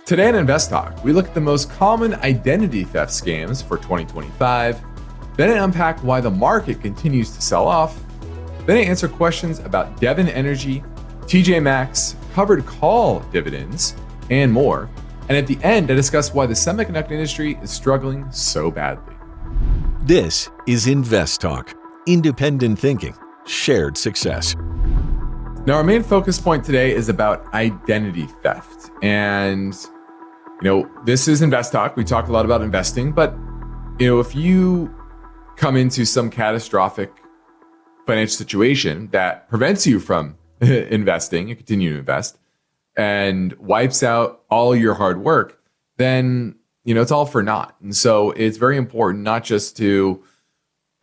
Today on InvestTalk, we look at the most common identity theft scams for 2025. Then I unpack why the market continues to sell off. Then I answer questions about Devon Energy, TJ Maxx, covered call dividends, and more. And at the end, I discuss why the semiconductor industry is struggling so badly. This is InvestTalk, independent thinking, shared success. Now, our main focus point today is about identity theft. And, this is InvestTalk. We talk a lot about investing, but, if you come into some catastrophic financial situation that prevents you from investing and continue to invest and wipes out all your hard work, then, it's all for naught. And so it's very important not just to,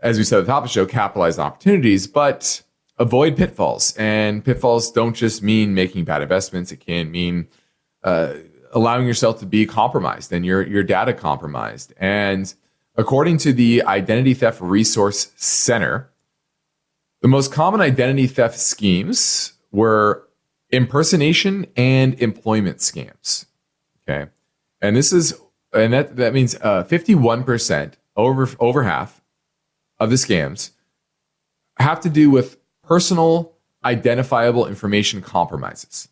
as we said at the top of the show, capitalize on opportunities, but avoid pitfalls. And pitfalls don't just mean making bad investments. It can mean allowing yourself to be compromised and your data compromised. And according to the Identity Theft Resource Center, the most common identity theft schemes were impersonation and employment scams. Okay. And that means 51%, over half of the scams have to do with personal identifiable information compromises.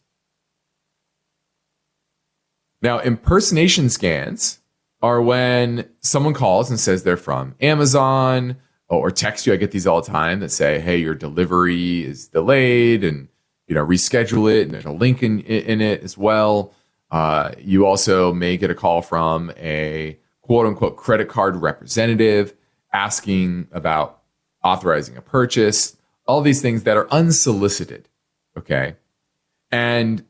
Now, impersonation scams are when someone calls and says they're from Amazon or text you. I get these all the time that say, hey, your delivery is delayed and, reschedule it. And there's a link in it as well. You also may get a call from a quote unquote credit card representative asking about authorizing a purchase, all these things that are unsolicited. Okay. And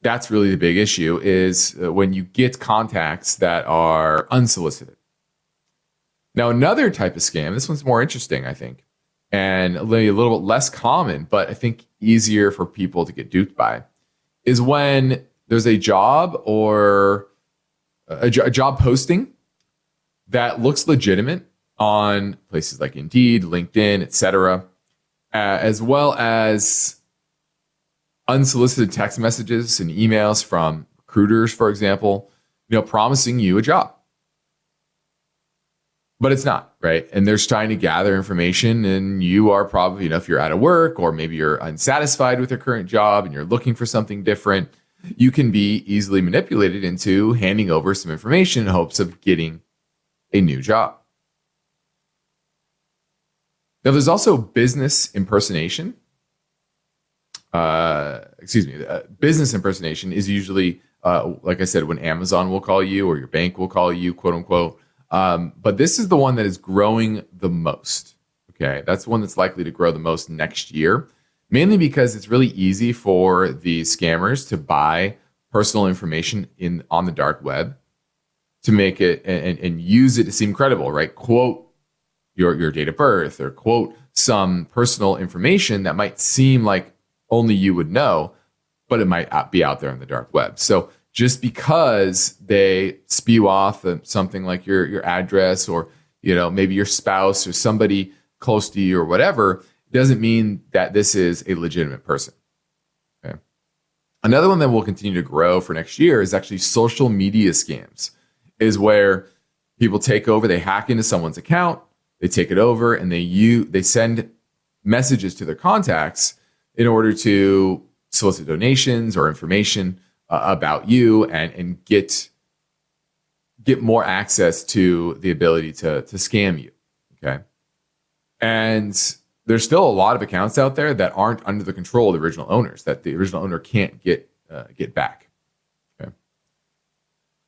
that's really the big issue is when you get contacts that are unsolicited. Now, another type of scam, this one's more interesting, I think, and a little bit less common, but I think easier for people to get duped by, is when there's a job or a job posting that looks legitimate on places like Indeed, LinkedIn, etc., as well as unsolicited text messages and emails from recruiters, for example, promising you a job. But it's not, right? And they're trying to gather information, and you are probably, if you're out of work or maybe you're unsatisfied with your current job and you're looking for something different, you can be easily manipulated into handing over some information in hopes of getting a new job. Now, there's also business impersonation. Business impersonation is usually, like I said, when Amazon will call you or your bank will call you, quote unquote. But this is the one that is growing the most. Okay, that's the one that's likely to grow the most next year, mainly because it's really easy for the scammers to buy personal information on the dark web to make it and use it to seem credible, right? Quote your date of birth or quote some personal information that might seem like only you would know, but it might be out there on the dark web. So just because they spew off something like your address or, maybe your spouse or somebody close to you or whatever, doesn't mean that this is a legitimate person. Okay. Another one that will continue to grow for next year is actually social media scams, is where people take over, they hack into someone's account, they take it over and they send messages to their contacts in order to solicit donations or information about you and get more access to the ability to scam you. Okay. And there's still a lot of accounts out there that aren't under the control of the original owners, that the original owner can't get back. Okay.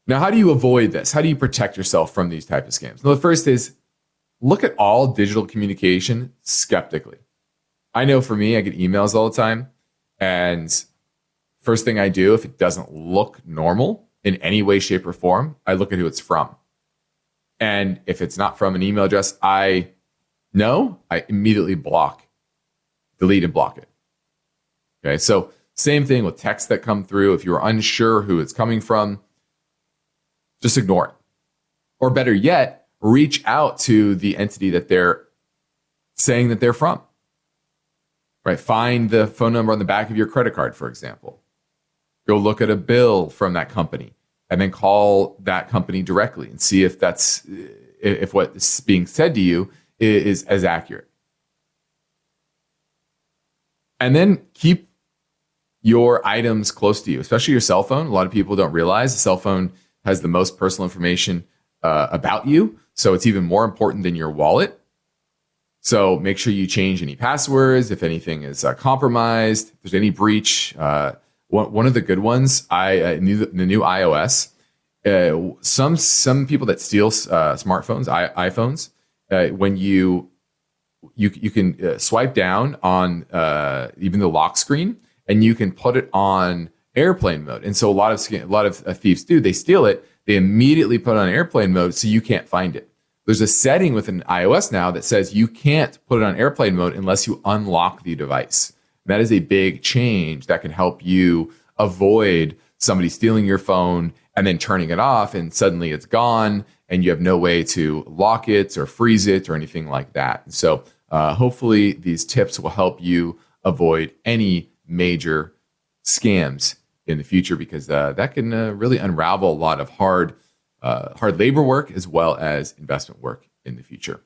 Now, how do you avoid this? How do you protect yourself from these type of scams? Well, the first is look at all digital communication skeptically. I know for me, I get emails all the time, and first thing I do, if it doesn't look normal in any way, shape, or form, I look at who it's from. And if it's not from an email address I know, I immediately delete and block it. Okay, so same thing with texts that come through. If you're unsure who it's coming from, just ignore it. Or better yet, reach out to the entity that they're saying that they're from. Right? Find the phone number on the back of your credit card, for example. Go look at a bill from that company and then call that company directly and see if what's being said to you is as accurate. And then keep your items close to you, especially your cell phone. A lot of people don't realize the cell phone has the most personal information about you. So it's even more important than your wallet. So make sure you change any passwords if anything is compromised, if there's any breach. One of the good ones, the new iOS, some people that steal smartphones, iPhones, when you can swipe down on even the lock screen, and you can put it on airplane mode. And so a lot of thieves do. They steal it. They immediately put it on airplane mode, so you can't find it. There's a setting within iOS now that says you can't put it on airplane mode unless you unlock the device. And that is a big change that can help you avoid somebody stealing your phone and then turning it off, and suddenly it's gone, and you have no way to lock it or freeze it or anything like that. And so hopefully these tips will help you avoid any major scams in the future, because that can really unravel a lot of hard labor work as well as investment work in the future.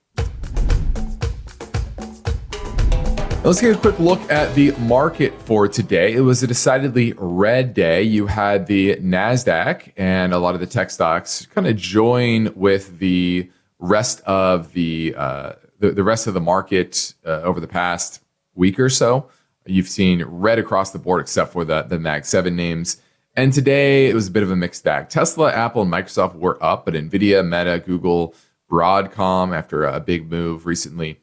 Let's take a quick look at the market for today. It was a decidedly red day. You had the NASDAQ and a lot of the tech stocks kind of join with the rest of the rest of the market over the past week or so. You've seen red across the board except for the Mag 7 names. And today it was a bit of a mixed bag. Tesla, Apple, and Microsoft were up, but Nvidia, Meta, Google, Broadcom, after a big move recently,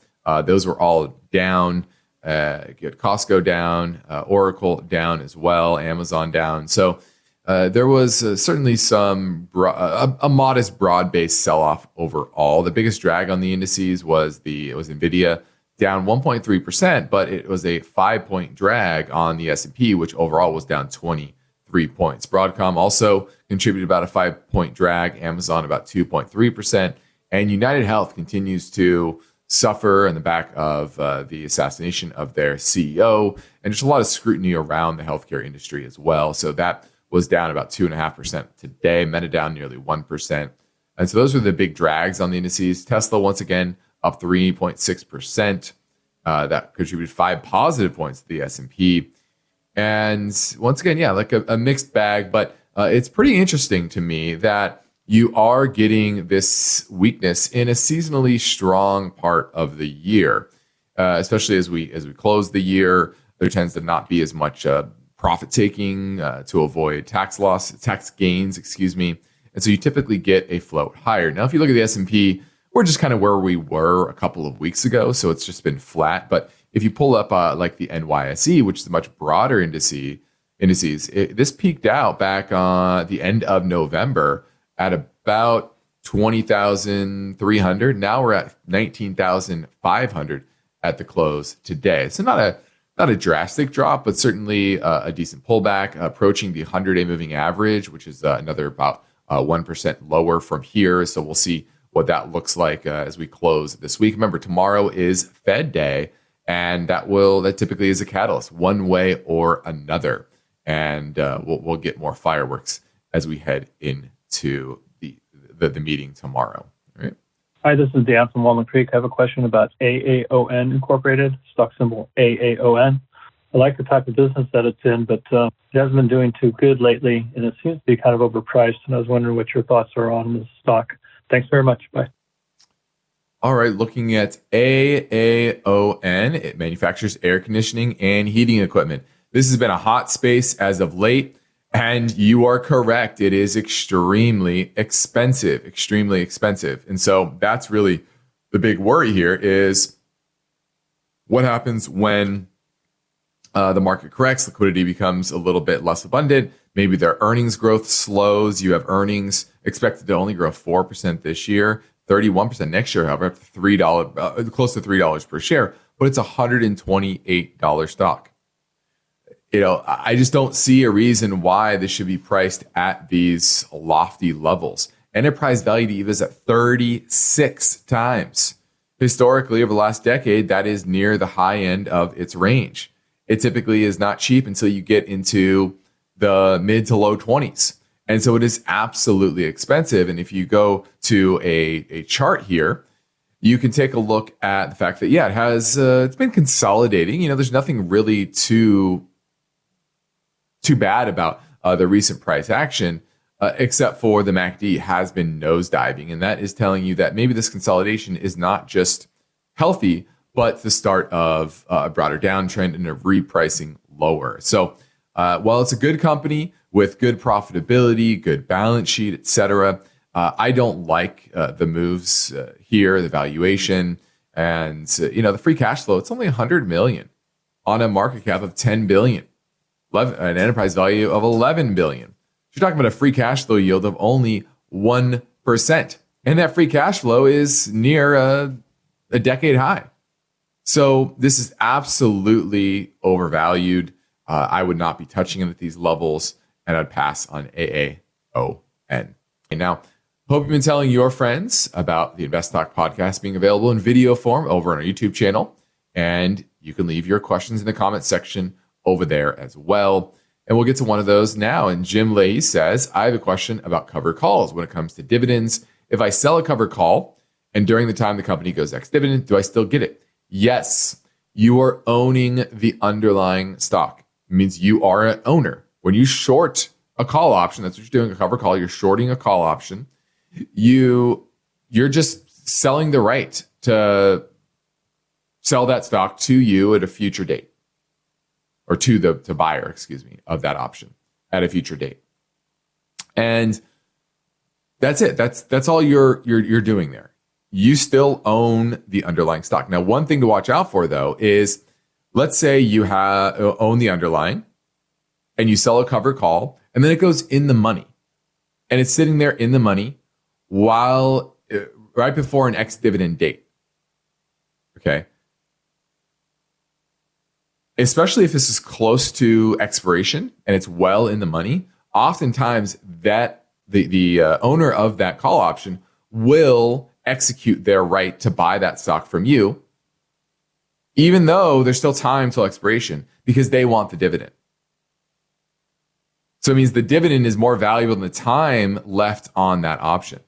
those were all down. You had Costco down, Oracle down as well, Amazon down. So there was certainly a modest broad-based sell-off overall. The biggest drag on the indices was Nvidia, down 1.3%, but it was a 5-point drag on the S&P, which overall was down 23 points. Broadcom also contributed about a 5-point drag, Amazon about 2.3%, and United Health continues to suffer in the back of the assassination of their CEO, and there's a lot of scrutiny around the healthcare industry as well. So that was down about 2.5% today. Meta down nearly 1%. And so those were the big drags on the indices. Tesla, once again, up 3.6%. That contributed 5 positive points to the S&P. And once again, like a mixed bag, but it's pretty interesting to me that you are getting this weakness in a seasonally strong part of the year, especially as we close the year. There tends to not be as much profit taking to avoid tax gains, and so you typically get a float higher. Now, if you look at the S&P, we're just kind of where we were a couple of weeks ago, so it's just been flat. But if you pull up like the NYSE, which is a much broader indices, this peaked out back on the end of November at about 20,300. Now we're at 19,500 at the close today. So not a drastic drop, but certainly a decent pullback, approaching the 100-day moving average, which is another about 1% lower from here. So we'll see what that looks like as we close this week. Remember, tomorrow is Fed Day, and that typically is a catalyst one way or another. And we'll get more fireworks as we head into the meeting tomorrow. All right. Hi, this is Dan from Walnut Creek. I have a question about AAON Incorporated, stock symbol AAON. I like the type of business that it's in, but it hasn't been doing too good lately, and it seems to be kind of overpriced. And I was wondering what your thoughts are on this stock. Thanks very much. Bye. All right, looking at AAON, it manufactures air conditioning and heating equipment. This has been a hot space as of late, and you are correct. It is extremely expensive. And so that's really the big worry here is what happens when the market corrects, liquidity becomes a little bit less abundant. Maybe their earnings growth slows. You have earnings expected to only grow 4% this year, 31% next year, however, up to $3, close to $3 per share, but it's a $128 stock. I just don't see a reason why this should be priced at these lofty levels. Enterprise value to EV is at 36 times. Historically, over the last decade, that is near the high end of its range. It typically is not cheap until you get into the mid to low 20s. And so it is absolutely expensive. And if you go to a chart here, you can take a look at the fact that, yeah, it has, it's been consolidating. There's nothing really too bad about the recent price action, except for the MACD has been nosediving. And that is telling you that maybe this consolidation is not just healthy, but the start of a broader downtrend and a repricing lower. So while it's a good company with good profitability, good balance sheet, et cetera, I don't like the moves here, the valuation, and the free cash flow. It's only 100 million on a market cap of 10 billion, an enterprise value of 11 billion. You're talking about a free cash flow yield of only 1%, and that free cash flow is near a decade high. So this is absolutely overvalued. I would not be touching it at these levels, and I'd pass on AAON. And now, hope you've been telling your friends about the InvestTalk podcast being available in video form over on our YouTube channel. And you can leave your questions in the comment section over there as well. And we'll get to one of those now. And Jim Leahy says, I have a question about covered calls when it comes to dividends. If I sell a covered call and during the time the company goes ex-dividend, do I still get it? Yes, you are owning the underlying stock. It means you are an owner. When you short a call option, that's what you're doing, a covered call, you're shorting a call option. You're just selling the right to sell that stock to you at a future date, or to the buyer, of that option at a future date. And that's it. That's all you're doing there. You still own the underlying stock. Now, one thing to watch out for though is, let's say you own the underlying and you sell a covered call, and then it goes in the money, and it's sitting there in the money while right before an ex-dividend date. Okay. Especially if this is close to expiration and it's well in the money, oftentimes that the owner of that call option will execute their right to buy that stock from you, even though there's still time till expiration, because they want the dividend. So it means the dividend is more valuable than the time left on that option.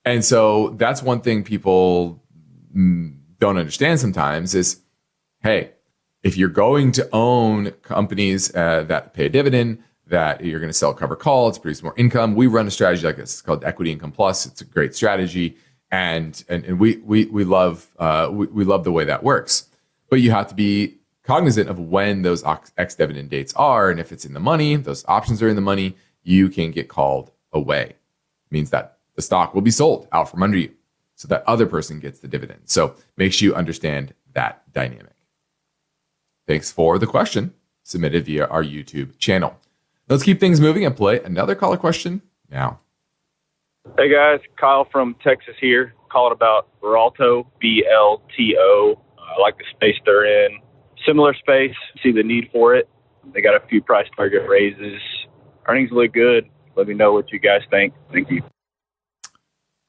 And so that's one thing people don't understand sometimes is, hey, if you're going to own companies that pay a dividend, that you're going to sell a covered call to produce more income, we run a strategy like this. It's called Equity Income Plus. It's a great strategy, and we love the way that works. But you have to be cognizant of when those ex-dividend dates are, and if it's in the money, those options are in the money, you can get called away. It means that the stock will be sold out from under you, so that other person gets the dividend. So make sure you understand that dynamic. Thanks for the question submitted via our YouTube channel. Let's keep things moving and play another caller question now. Hey guys, Kyle from Texas here, calling about Veralto, VLTO. I like the space they're in. Similar space, see the need for it. They got a few price target raises. Earnings look good. Let me know what you guys think. Thank you.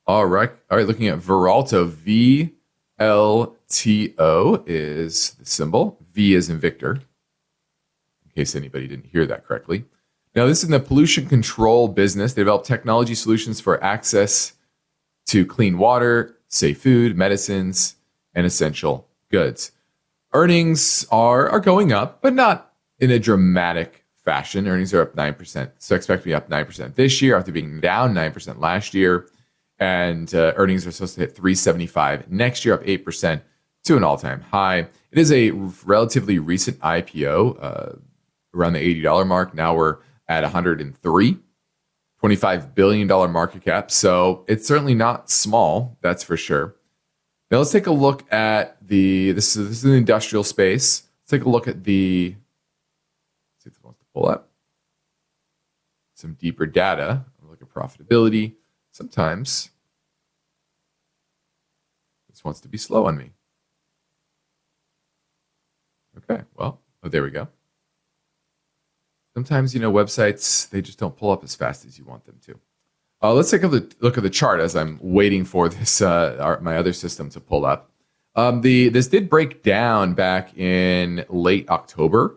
All right, looking at Veralto, VLTO is the symbol. V is in Victor, in case anybody didn't hear that correctly. Now, this is in the pollution control business. They develop technology solutions for access to clean water, safe food, medicines, and essential goods. Earnings are going up, but not in a dramatic fashion. Earnings are up 9%. So expect to be up 9% this year after being down 9% last year. And earnings are supposed to hit $375 next year, up 8% to an all-time high. It is a relatively recent IPO, around the $80 mark. Now we're at 103, $25 billion market cap. So it's certainly not small, that's for sure. Now let's take a look at this is an industrial space. Let's take a look at see if it wants to pull up some deeper data. Look at profitability. Sometimes this wants to be slow on me. Okay, well, there we go. Sometimes, websites, they just don't pull up as fast as you want them to. Let's take a look at the chart as I'm waiting for this my other system to pull up. This did break down back in late October.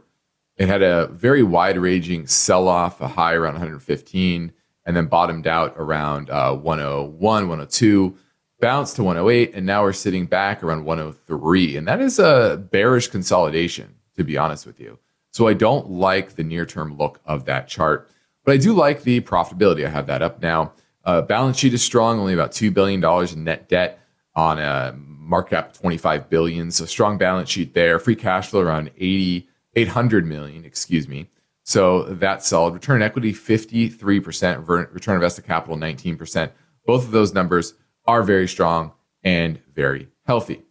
It had a very wide-ranging sell-off, a high around 115, and then bottomed out around 101, 102, bounced to 108, and now we're sitting back around 103. And that is a bearish consolidation, to be honest with you. So I don't like the near-term look of that chart, but I do like the profitability. I have that up now. Balance sheet is strong, only about $2 billion in net debt on a market cap of $25 billion. So strong balance sheet there. Free cash flow around 800 million, excuse me. So that's solid. Return on equity, 53%. Return on invested capital, 19%. Both of those numbers are very strong and very healthy.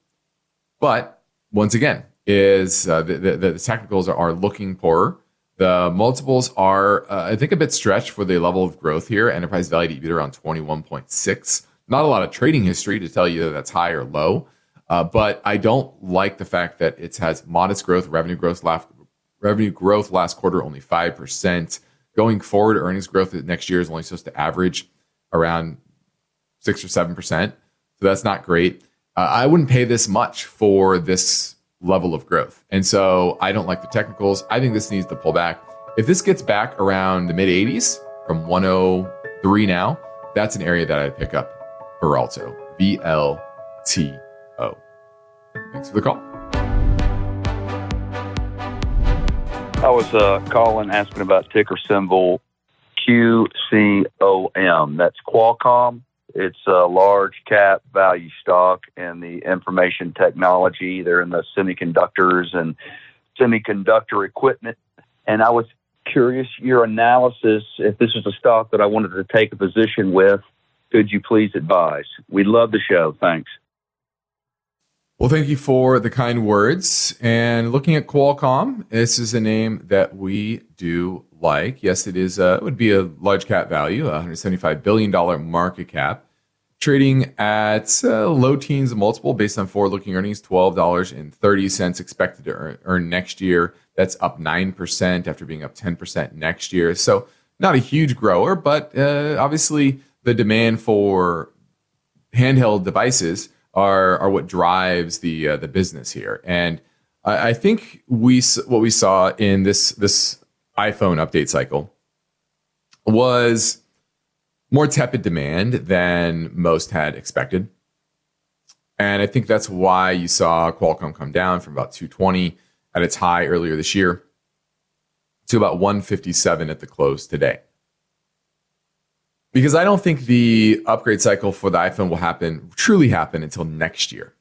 But once again, the technicals are looking poorer. The multiples are, I think, a bit stretched for the level of growth here. Enterprise value to EBITDA around 21.6. Not a lot of trading history to tell you that that's high or low. But I don't like the fact that it has modest growth, revenue growth last quarter, only 5%. Going forward, earnings growth next year is only supposed to average around 6 or 7%. So that's not great. I wouldn't pay this much for this level of growth. And so I don't like the technicals. I think this needs to pull back. If this gets back around the mid 80s from 103 now, that's an area that I'd pick up Veralto, VLTO. Thanks for the call. I was calling asking about ticker symbol QCOM. That's Qualcomm. It's a large cap value stock in the information technology. They're in the semiconductors and semiconductor equipment. And I was curious, your analysis, if this is a stock that I wanted to take a position with, could you please advise? We'd love the show. Thanks. Well, thank you for the kind words. And looking at Qualcomm, this is a name that we do like. Yes, it is. It would be a large cap value, $175 billion market cap, trading at low teens multiple based on forward-looking earnings, $12.30 expected to earn next year. That's up 9% after being up 10% next year. So not a huge grower, but obviously the demand for handheld devices are what drives the business here. And I think what we saw in this iPhone update cycle was more tepid demand than most had expected. And I think that's why you saw Qualcomm come down from about 220 at its high earlier this year to about 157 at the close today. Because I don't think the upgrade cycle for the iPhone will truly happen until next year.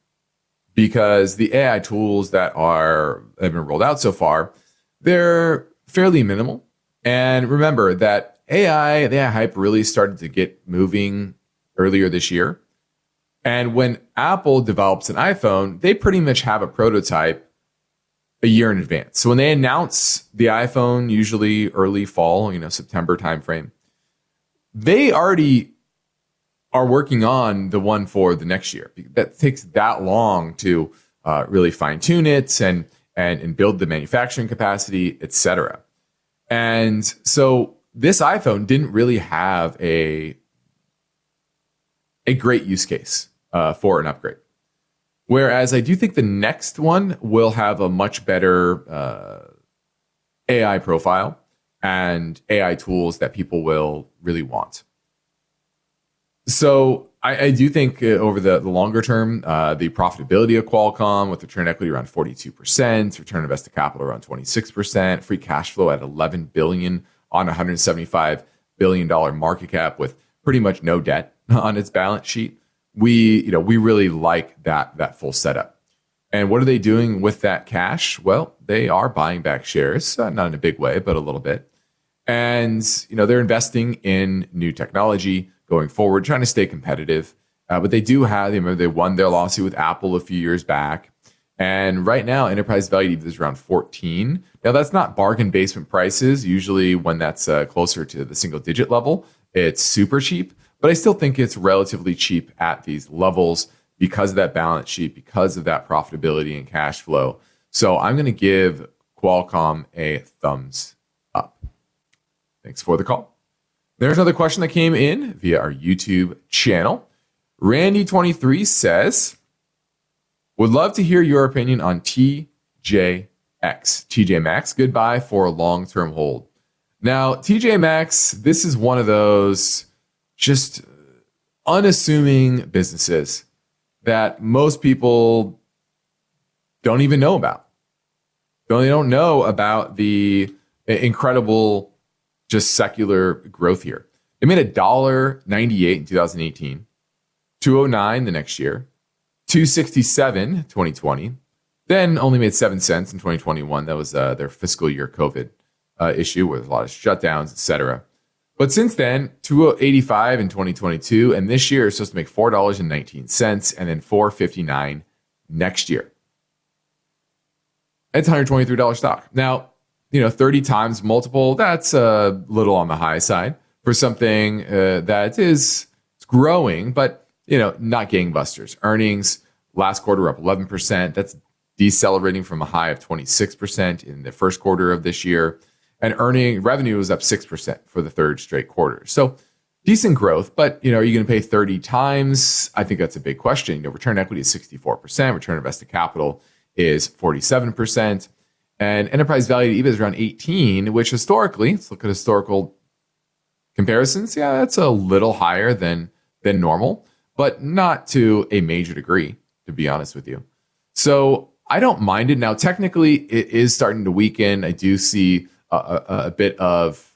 Because the AI tools that have been rolled out so far, they're fairly minimal. And remember that the AI hype really started to get moving earlier this year. And when Apple develops an iPhone, they pretty much have a prototype a year in advance. So when they announce the iPhone, usually early fall, September timeframe, they already are working on the one for the next year. That takes that long to really fine tune it and build the manufacturing capacity, et cetera. And so this iPhone didn't really have a great use case for an upgrade. Whereas I do think the next one will have a much better AI profile and AI tools that people will really want. So I do think over the longer term, the profitability of Qualcomm with return on equity around 42%, return on invested capital around 26%, free cash flow at $11 billion on $175 billion market cap with pretty much no debt on its balance sheet. We really like that full setup. And what are they doing with that cash? Well, they are buying back shares, not in a big way, but a little bit. And they're investing in new technology going forward, trying to stay competitive. But they do have, they won their lawsuit with Apple a few years back. And right now, enterprise value is around 14. Now, that's not bargain basement prices. Usually when that's closer to the single digit level, it's super cheap. But I still think it's relatively cheap at these levels because of that balance sheet, because of that profitability and cash flow. So I'm going to give Qualcomm a thumbs up. Thanks for the call. There's another question that came in via our YouTube channel. Randy23 says, would love to hear your opinion on TJX. TJ Maxx, good buy for a long-term hold. Now, TJ Maxx, this is one of those just unassuming businesses that most people don't even know about. They don't know about the incredible just secular growth here. They made $1.98 in 2018, $2.09 the next year, $2.67 2020, then only made 7 cents in 2021. That was their fiscal year COVID issue with a lot of shutdowns, etc. But since then, $2.85 in 2022, and this year it's supposed to make $4.19, and then $4.59 next year. It's $123 stock. Now, 30 times multiple, that's a little on the high side for something that is growing, but not gangbusters. Earnings last quarter up 11%. That's decelerating from a high of 26% in the first quarter of this year. And revenue was up 6% for the third straight quarter. So decent growth, but are you going to pay 30 times? I think that's a big question. Return on equity is 64%. Return on invested capital is 47%. And enterprise value to EBIT is around 18, which historically, let's look at historical comparisons. Yeah, that's a little higher than normal, but not to a major degree, to be honest with you. So I don't mind it. Now, technically, it is starting to weaken. I do see a bit of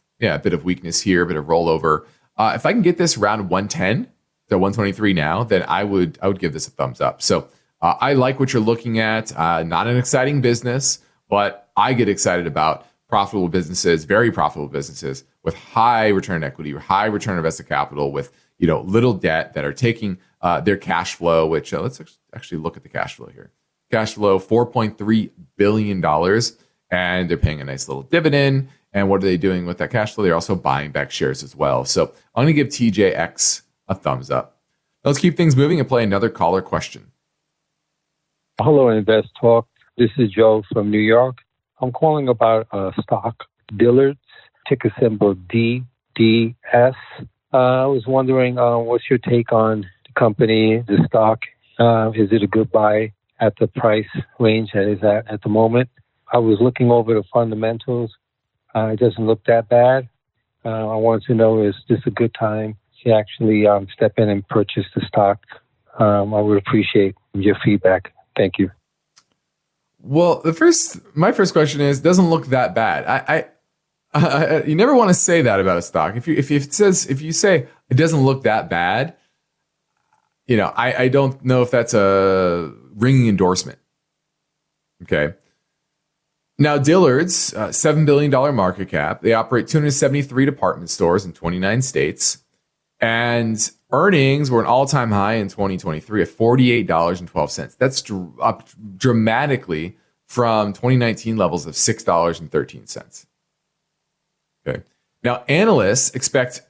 weakness here, a bit of rollover. If I can get this around 110 to 123 now, then I would give this a thumbs up. So I like what you're looking at. Not an exciting business, but I get excited about profitable businesses, very profitable businesses with high return on equity, or high return on invested capital, with little debt, that are taking their cash flow. Which let's actually look at the cash flow here. Cash flow $4.3 billion, and they're paying a nice little dividend. And what are they doing with that cash flow? They're also buying back shares as well. So I'm going to give TJX a thumbs up. Let's keep things moving and play another caller question. Hello, InvestTalk. This is Joe from New York. I'm calling about a stock, Dillard, ticker symbol DDS. I was wondering, what's your take on the company, the stock? Is it a good buy at the price range that is at the moment? I was looking over the fundamentals. It doesn't look that bad. I wanted to know, is this a good time to actually step in and purchase the stock? I would appreciate your feedback. Thank you. Well, my first question is, doesn't look that bad. I you never want to say that about a stock. If you say it doesn't look that bad, I don't know if that's a ringing endorsement. Okay. Now, Dillard's $7 billion market cap. They operate 273 department stores in 29 states, and earnings were an all-time high in 2023 at $48.12. That's up dramatically from 2019 levels of $6.13. Okay. Now, analysts expect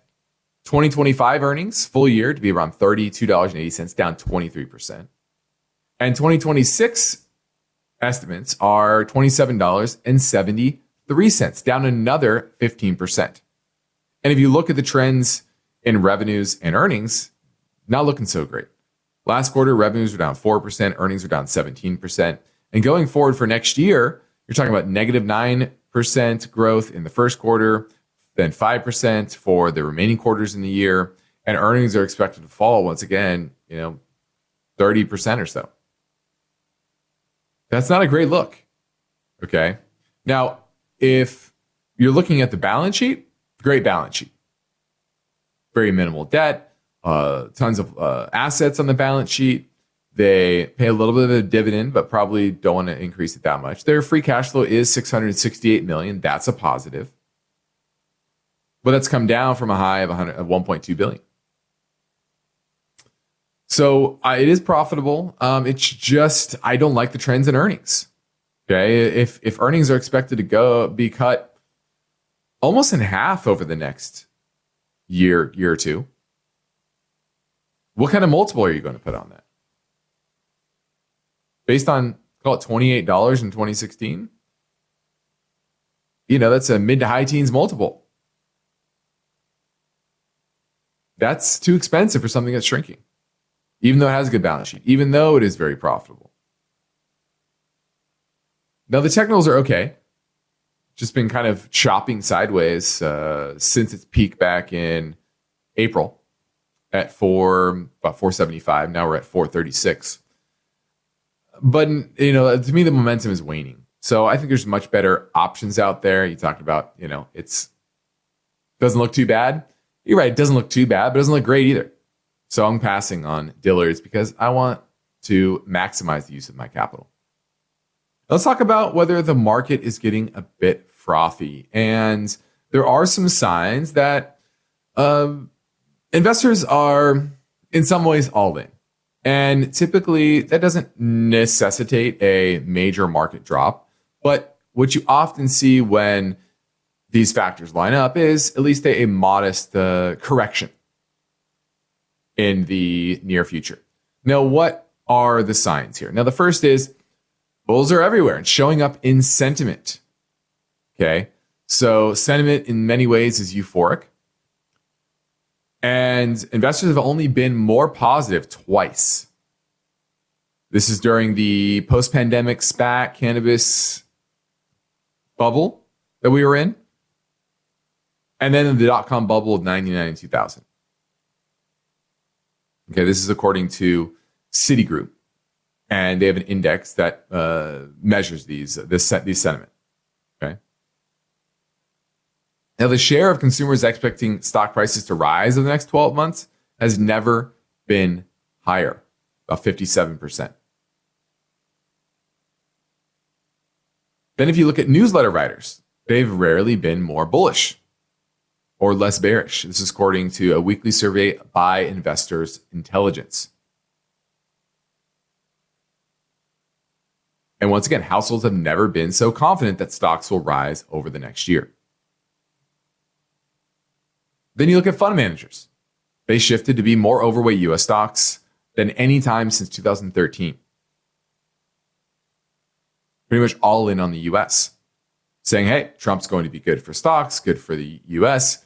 2025 earnings full year to be around $32.80, down 23%. And 2026 estimates are $27.73, down another 15%. And if you look at the trends in revenues and earnings, not looking so great. Last quarter, revenues were down 4%, earnings were down 17%. And going forward for next year, you're talking about negative 9% growth in the first quarter, then 5% for the remaining quarters in the year. And earnings are expected to fall once again, 30% or so. That's not a great look. Okay. Now, if you're looking at the balance sheet, great balance sheet. Very minimal debt, tons of assets on the balance sheet. They pay a little bit of a dividend, but probably don't want to increase it that much. Their free cash flow is $668 million. That's a positive. But that's come down from a high of $1.2 billion. So it is profitable. It's just, I don't like the trends in earnings. Okay. If earnings are expected to be cut almost in half over the next year or two, what kind of multiple are you going to put on that? Based on, call it $28 in 2016, that's a mid to high teens multiple. That's too expensive for something that's shrinking, even though it has a good balance sheet, even though it is very profitable. Now the technicals are okay. Just been kind of chopping sideways since its peak back in April at about 475. Now we're at 436. But to me, the momentum is waning. So I think there's much better options out there. You talked about, it's doesn't look too bad. You're right, it doesn't look too bad, but it doesn't look great either. So I'm passing on Dillard's because I want to maximize the use of my capital. Let's talk about whether the market is getting a bit frothy. And there are some signs that investors are in some ways all in. And typically that doesn't necessitate a major market drop. But what you often see when these factors line up is at least a modest correction in the near future. Now, what are the signs here? Now, the first is bulls are everywhere and showing up in sentiment. Okay. So sentiment in many ways is euphoric. And investors have only been more positive twice. This is during the post-pandemic SPAC cannabis bubble that we were in. And then in the dot-com bubble of 99 and 2000. Okay, this is according to Citigroup. And they have an index that measures these sentiment. Okay. Now, the share of consumers expecting stock prices to rise over the next 12 months has never been higher, about 57%. Then if you look at newsletter writers, they've rarely been more bullish or less bearish. This is according to a weekly survey by Investors Intelligence. And once again, households have never been so confident that stocks will rise over the next year. Then you look at fund managers. They shifted to be more overweight US stocks than any time since 2013. Pretty much all in on the US, saying, hey, Trump's going to be good for stocks, good for the US,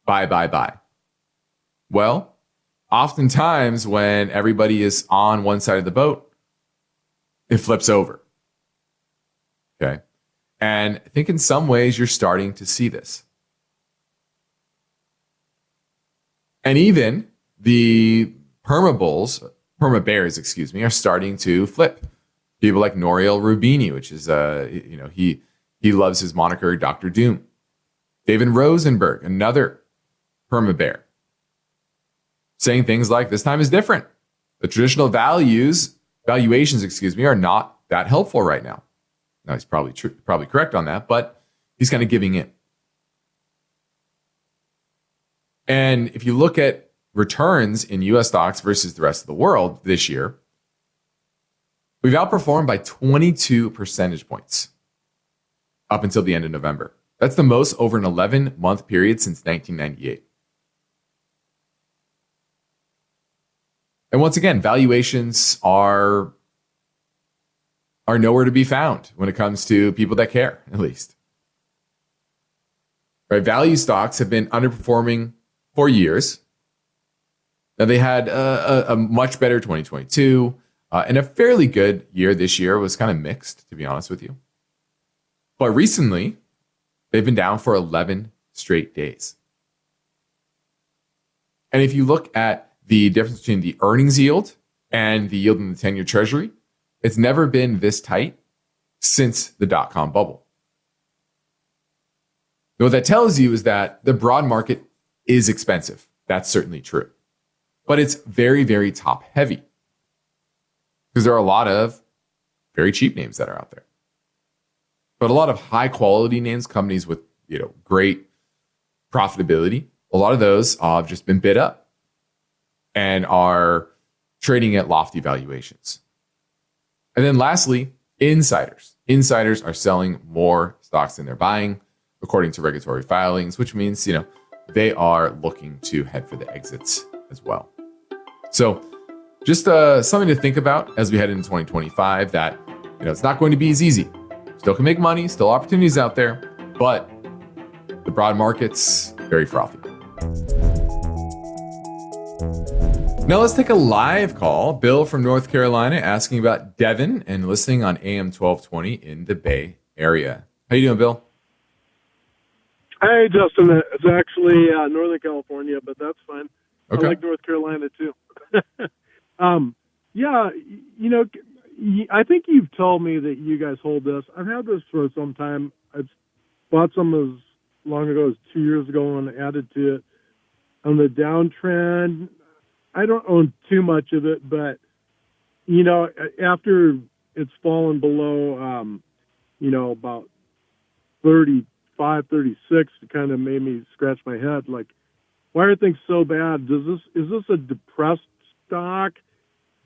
buy. Well, oftentimes when everybody is on one side of the boat, it flips over. Okay. And I think in some ways you're starting to see this. And even the perma bears, are starting to flip. People like Nouriel Roubini, which is, he loves his moniker, Dr. Doom. David Rosenberg, another perma bear, saying things like, this time is different. The traditional valuations, are not that helpful right now. Now, he's probably correct on that, but he's kind of giving in. And if you look at returns in US stocks versus the rest of the world this year, we've outperformed by 22 percentage points up until the end of November. That's the most over an 11-month period since 1998. And once again, valuations are nowhere to be found when it comes to people that care, at least. Right? Value stocks have been underperforming for years. Now, they had a much better 2022 and a fairly good year this year. Was kind of mixed, to be honest with you. But recently, they've been down for 11 straight days. And if you look at the difference between the earnings yield and the yield in the 10-year treasury, it's never been this tight since the dot-com bubble. Now, what that tells you is that the broad market is expensive. That's certainly true. But it's very, very top heavy because there are a lot of very cheap names that are out there. But a lot of high quality names, companies with great profitability, a lot of those have just been bid up and are trading at lofty valuations. And then lastly, insiders. Insiders are selling more stocks than they're buying, according to regulatory filings, which means, they are looking to head for the exits as well. So just something to think about as we head into 2025 that, it's not going to be as easy. Still can make money, still opportunities out there, but the broad market's very frothy. Now let's take a live call. Bill from North Carolina asking about Devon and listening on AM 1220 in the Bay Area. How you doing, Bill? Hey, Justin. It's actually Northern California, but that's fine. Okay. I like North Carolina, too. Yeah, I think you've told me that you guys hold this. I've had this for some time. I've bought some as long ago as 2 years ago and added to it. On the downtrend, I don't own too much of it, but, after it's fallen below, about 35, 36, it kind of made me scratch my head. Like, why are things so bad? Is this a depressed stock?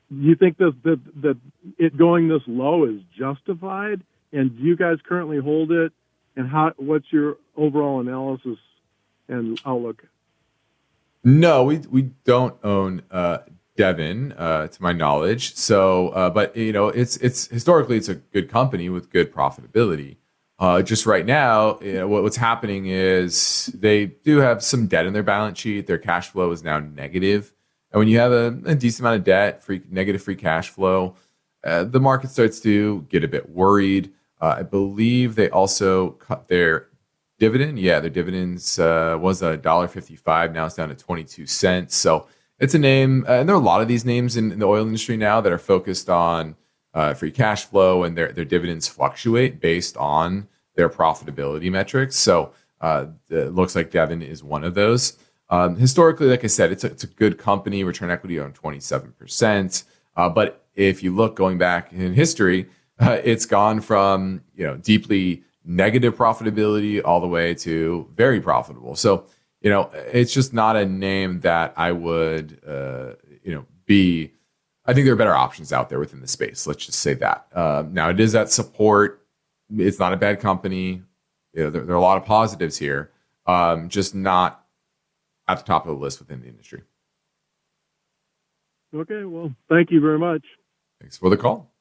Do you think that it going this low is justified? And do you guys currently hold it? And what's your overall analysis and outlook? No, we don't own Devon, to my knowledge. So, but it's historically it's a good company with good profitability. Just right now, what's happening is they do have some debt in their balance sheet. Their cash flow is now negative. And when you have a decent amount of debt, negative free cash flow, the market starts to get a bit worried. I believe they also cut their dividend. Yeah, their dividends was $1.55. Now it's down to 22 cents. So it's a name, and there are a lot of these names in the oil industry now that are focused on free cash flow, and their dividends fluctuate based on their profitability metrics. So it looks like Devon is one of those. Historically, like I said, it's a good company, return equity on 27%. But if you look going back in history, it's gone from deeply negative profitability all the way to very profitable. So it's just not a name that I would be. I think there are better options out there within the space. Let's just say that. Now it is at support. It's not a bad company. There are a lot of positives here. Just not at the top of the list within the industry. Okay, well, thank you very much. Thanks for the call.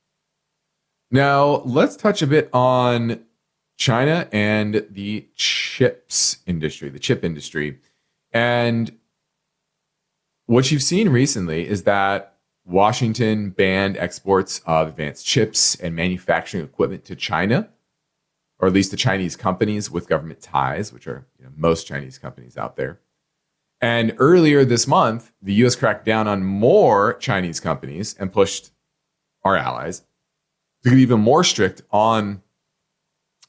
Now, let's touch a bit on China and the chips industry, the chip industry. And what you've seen recently is that Washington banned exports of advanced chips and manufacturing equipment to China, or at least to Chinese companies with government ties, which are most Chinese companies out there. And earlier this month, the U.S. cracked down on more Chinese companies and pushed our allies to get even more strict on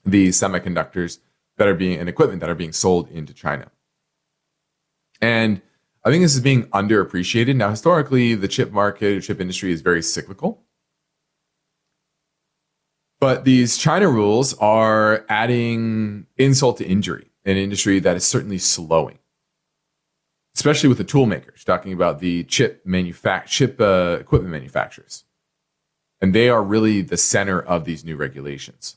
the semiconductors and equipment that are being sold into China. And I think this is being underappreciated. Now, historically, the chip market, chip industry is very cyclical. But these China rules are adding insult to injury, an industry that is certainly slowing, especially with the tool makers, talking about the chip equipment manufacturers. And they are really the center of these new regulations.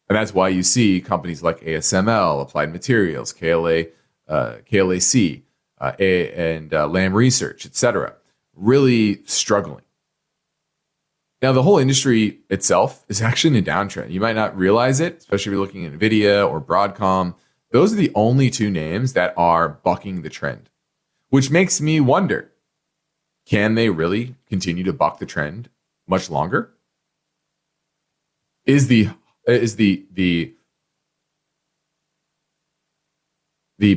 And that's why you see companies like ASML, Applied Materials, KLAC, and Lam Research, et cetera, really struggling. Now, the whole industry itself is actually in a downtrend. You might not realize it, especially if you're looking at NVIDIA or Broadcom. Those are the only two names that are bucking the trend, which makes me wonder, can they really continue to buck the trend much longer? Is the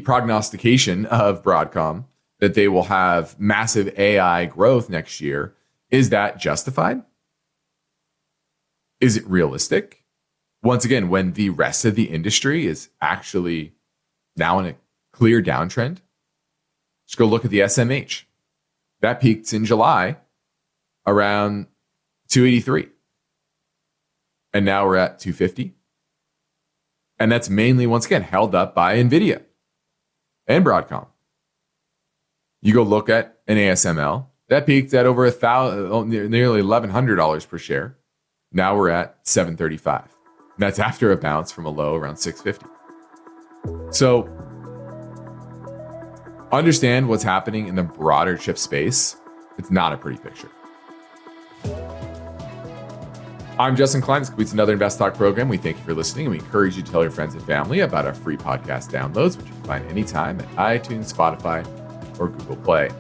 prognostication of Broadcom that they will have massive AI growth next year, is that justified? Is it realistic? Once again, when the rest of the industry is actually now in a clear downtrend, just go look at the SMH. That peaked in July around 283. And now we're at 250. And that's mainly, once again, held up by NVIDIA and Broadcom. You go look at an ASML, that peaked at over nearly $1,100 per share. Now we're at $735. That's after a bounce from a low around $650. So understand what's happening in the broader chip space. It's not a pretty picture. I'm Justin Klein. This completes another InvestTalk program. We thank you for listening, and we encourage you to tell your friends and family about our free podcast downloads, which you can find anytime at iTunes, Spotify, or Google Play.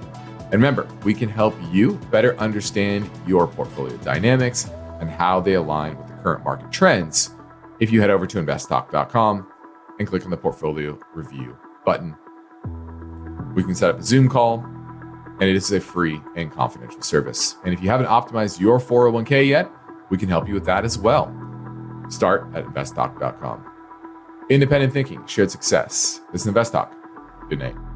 And remember, we can help you better understand your portfolio dynamics and how they align with the current market trends if you head over to InvestTalk.com and click on the portfolio review button. We can set up a Zoom call, and it is a free and confidential service. And if you haven't optimized your 401k yet, we can help you with that as well. Start at InvestTalk.com. Independent thinking, shared success. This is InvestTalk. Good night.